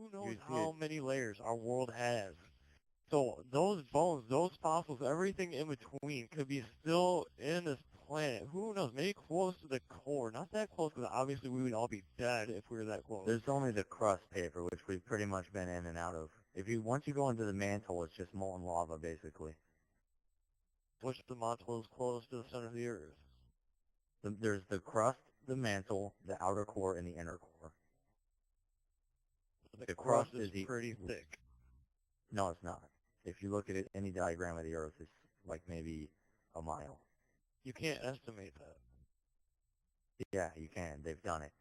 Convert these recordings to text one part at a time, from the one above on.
who knows how many layers our world has. So those bones, those fossils, everything in between could be still in this planet. Who knows? Maybe close to the core. Not that close, because obviously we would all be dead if we were that close. There's only the crust paper, which we've pretty much been in and out of. Once you go into the mantle, it's just molten lava, basically. Which the mantle is close to the center of the Earth. There's the crust, the mantle, the outer core, and the inner core. The crust is pretty thick. No, it's not. If you look at any diagram of the Earth, it's like maybe a mile. You can't estimate that. Yeah, you can. They've done it.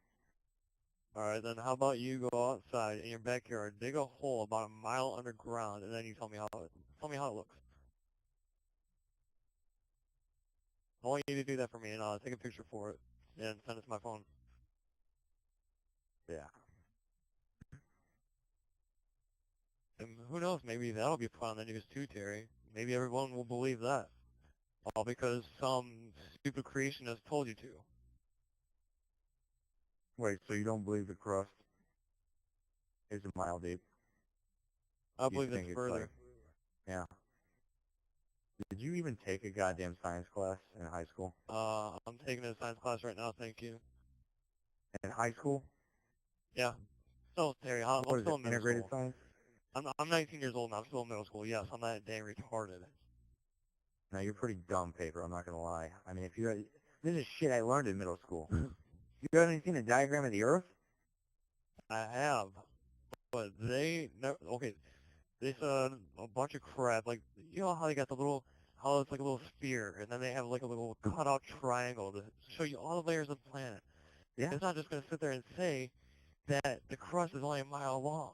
Alright, then how about you go outside in your backyard, dig a hole about a mile underground, and then you tell me how it looks. I want you to do that for me, and I'll take a picture for it and send it to my phone. Yeah. And who knows, maybe that'll be put on the news too, Terry. Maybe everyone will believe that. All because some stupid creationist told you to. Wait, so you don't believe the crust is a mile deep? I believe it's further. Yeah. Did you even take a goddamn science class in high school? I'm taking a science class right now, thank you. In high school? Yeah. So, Terry, I'm still in middle integrated school. science? I'm 19 years old and I'm still in middle school. Yes, I'm that dang retarded. No, you're pretty dumb, Paper, I'm not gonna lie. I mean, this is shit I learned in middle school. You haven't seen a diagram of the Earth? I have. But they said a bunch of crap, like, you know how they got how it's like a little sphere, and then they have like a little cutout triangle to show you all the layers of the planet. Yeah. It's not just going to sit there and say that the crust is only a mile long.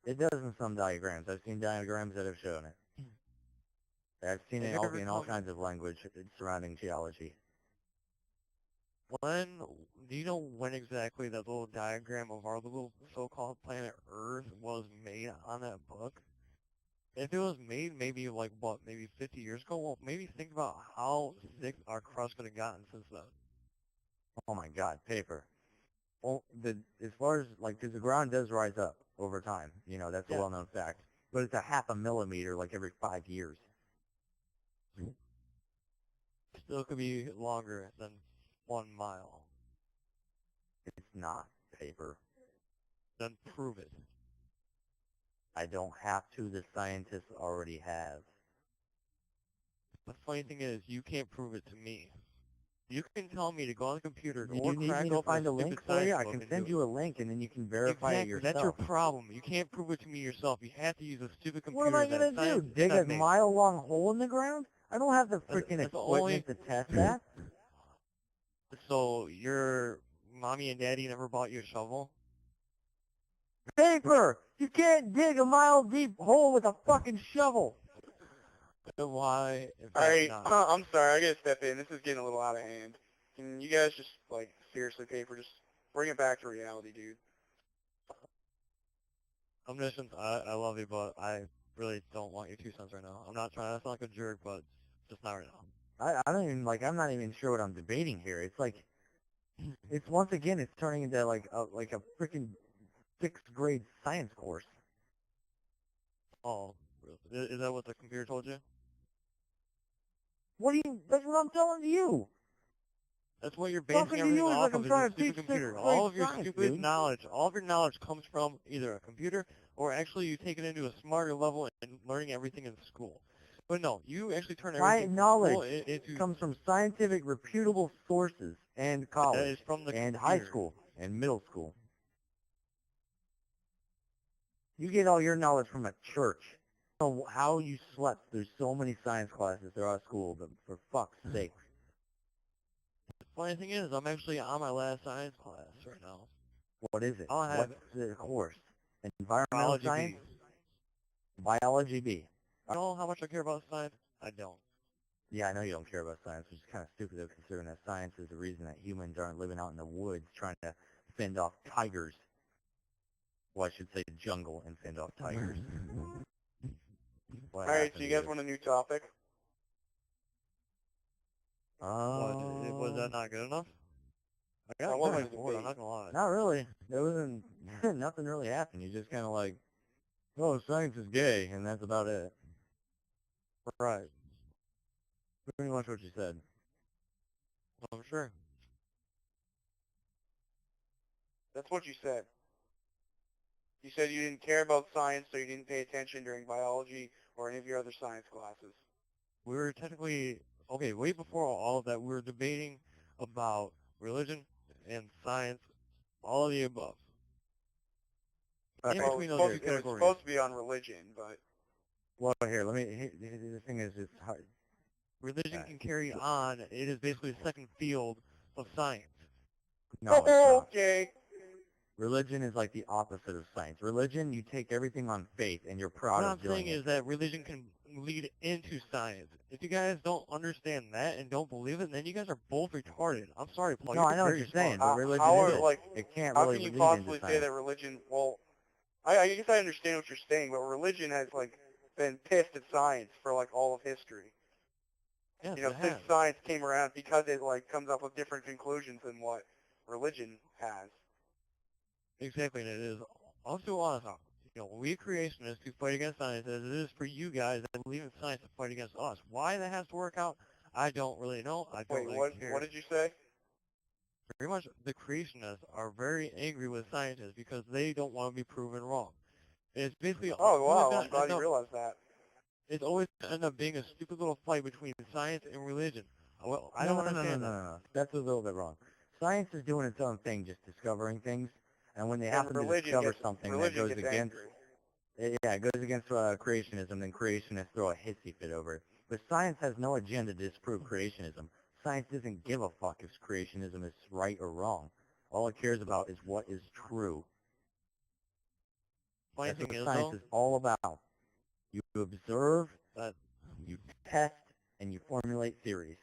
It does in some diagrams. I've seen diagrams that have shown it. I've seen it in all kinds of language surrounding geology. Do you know when exactly that little diagram of our little so-called planet Earth was made on that book? If it was made maybe like, maybe 50 years ago, well, maybe think about how thick our crust could have gotten since then. Oh my god, Paper. Well, as far as, like, because the ground does rise up over time, that's a well-known fact. But it's a half a millimeter, like, every 5 years. Still could be longer than 1 mile. It's not, Paper. Then prove it. I don't have to. The scientists already have. The funny thing is, you can't prove it to me. You can tell me to go on the computer or you need me to find a link for you? I can send you a link, and then you can verify it yourself. That's your problem. You can't prove it to me yourself. You have to use a stupid computer. What am I going to do? Dig a mile-long hole in the ground? I don't have the freaking equipment to test that. So your mommy and daddy never bought you a shovel? Paper! You can't dig a mile-deep hole with a fucking shovel. Why? Alright, I'm sorry, I gotta step in. This is getting a little out of hand. Can you guys just, like, seriously, Paper, just bring it back to reality, dude? Omniscience, I love you, but I really don't want your 2 cents right now. I'm not trying to sound like a jerk, but just not right now. I don't even, I'm not even sure what I'm debating here. It's like, once again, it's turning into, like a freaking 6th grade science course. Oh, really? Is that what the computer told you? That's what I'm telling you. That's what you're basing everything off of, is a stupid computer. All of your stupid knowledge, all of your knowledge comes from either a computer or actually you take it into a smarter level and learning everything in school. But no, you actually turn everything knowledge comes from scientific, reputable sources and college and high school and middle school. You get all your knowledge from a church. I don't know how you slept through so many science classes throughout school, but for fuck's sake. The funny thing is, I'm actually on my last science class right now. What is it? What's the course? Environmental science? Biology B. You know how much I care about science? I don't. Yeah, I know you don't care about science, which is kind of stupid, though, considering that science is the reason that humans aren't living out in the woods trying to fend off tigers. Well, I should say jungle and fend off tigers. Alright, so you guys want a new topic? Was that not good enough? I got That wasn't kind a of bored, I'm debate. not gonna lie. Not really. There wasn't, nothing really happened. You just kind of like, oh, science is gay, and that's about it. Right. Pretty much what you said. I'm sure. That's what you said. You said you didn't care about science, so you didn't pay attention during biology or any of your other science classes. We were technically, okay, way before all of that, we were debating about religion and science, all of the above. In Well, between those two it was categories. supposed to be on religion, but Well, here, the thing is, it's hard. Religion can carry on. It is basically the second field of science. No, it's not. okay. Religion is like the opposite of science. Religion, you take everything on faith, and you're proud What of I'm doing saying it. is that religion can lead into science. If you guys don't understand that and don't believe it, then you guys are both retarded. I'm sorry, Paul. No, You're I know what very you're saying, smart. but religion How is are, it. like, It can't how really can you lead possibly into say science. that religion, well, I guess I understand what you're saying, but religion has, like, been pissed at science for, like, all of history. Yes, You know, it since has. science came around, because it, like, comes up with different conclusions than what religion has. Exactly, and it is also us. You know, we creationists who fight against science, as it is for you guys that believe in science to fight against us. Why that has to work out, I don't really know. I don't Wait, really care. what did you say? Pretty much the creationists are very angry with scientists because they don't want to be proven wrong. It's basically Oh, always wow, gonna I'm glad end you up, realized that. it's always gonna end up being a stupid little fight between science and religion. Well, I don't understand that. No. That's a little bit wrong. Science is doing its own thing, just discovering things, and when they And happen to religion discover gets, something that religion goes gets against, angry. yeah, it goes against creationism, then creationists throw a hissy fit over it. But science has no agenda to disprove creationism. Science doesn't give a fuck if creationism is right or wrong. All it cares about is what is true. Funny That's what thing is, science though, is all about. You observe, that you test, and you formulate theories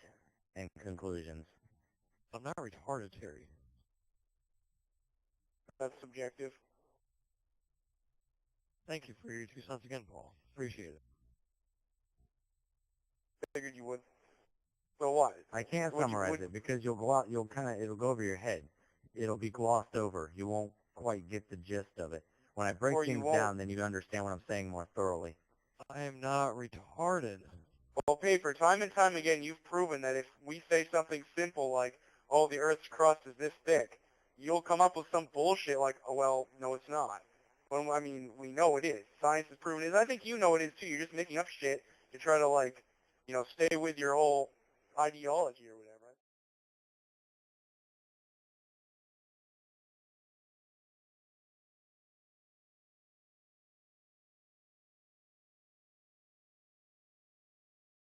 and conclusions. I'm not retarded, Terry. That's subjective. Thank you for your 2 cents again, Paul. Appreciate it. Figured you would. So what? I can't Would you- summarize would- it because it'll go over your head. It'll be glossed over. You won't quite get the gist of it. When I break Or you things won't. down, then you understand what I'm saying more thoroughly. I am not retarded. Well, Paper, time and time again, you've proven that if we say something simple like, oh, the Earth's crust is this thick, you'll come up with some bullshit like, oh, well, no, it's not. Well, I mean, we know it is. Science has proven it is. I think you know it is, too. You're just making up shit to try to, like, you know, stay with your whole ideology or whatever.